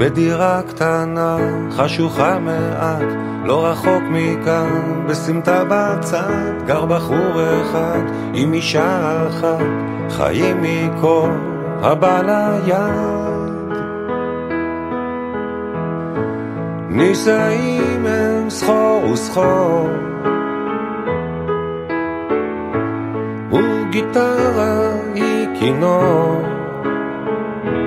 בדירה קטנה, חשוכה מעט, לא רחוק מכאן, בסמטה בצד, גר בחור אחד, עם אישה אחת, חיים מכל הבא ליד. נישאים הם סחור וסחור, וגיטרה היא כינור,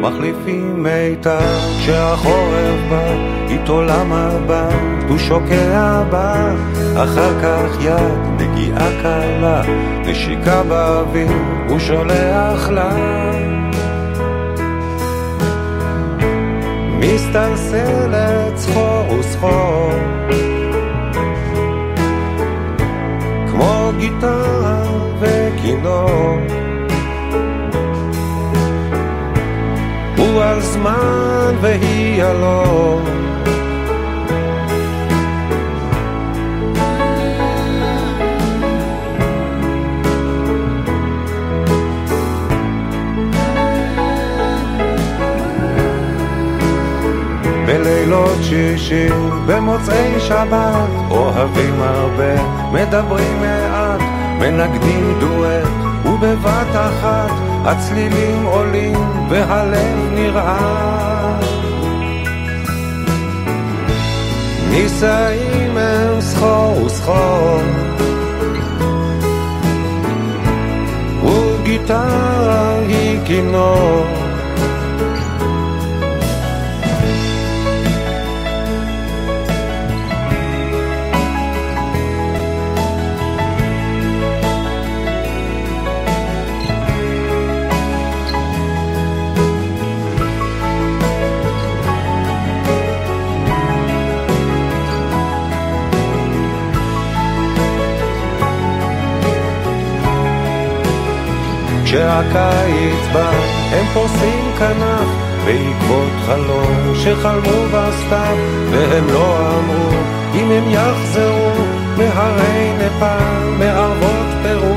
מחליפים מיתר כשהחורף בא, איתו למבט הוא שוקע בה, אחר כך יד, נגיעה קלה, נשיקה באוויר הוא שולח לה. מסתלסלת סחור וסחור, כמו גיטרה וכינור, הוא על זמן והיא עלו. בלילות שישי, במוצאי שבת, אוהבים הרבה, מדברים מעט, מנגדים דואט, ובבת אחת הצלילים עולים והלב נרעש. נישאים הם סחור וסחור, וגיטרה היא כינור, כשהקיץ בא הם פורסים כנף בעקבות חלום שחלמו בסתיו, והם לא אמרו אם הם יחזרו מהרי נפאל, מערבות פרו.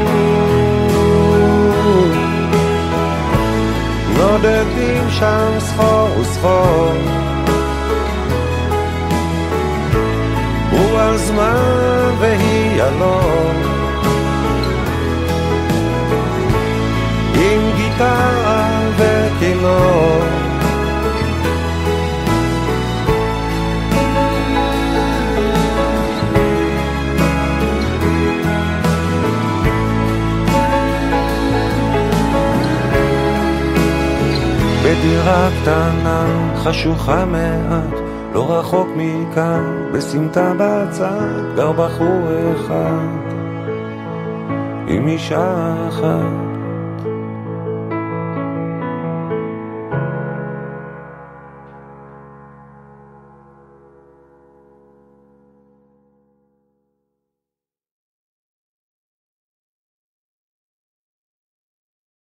נודדים שם סחור וסחור, הוא על זמן והיא אלון, עם גיטרה וכינור. בדירה קטנה, חשוכה מעט, לא רחוק מכאן, בסמטה בצד, גר בחור אחד, עם אישה אחת.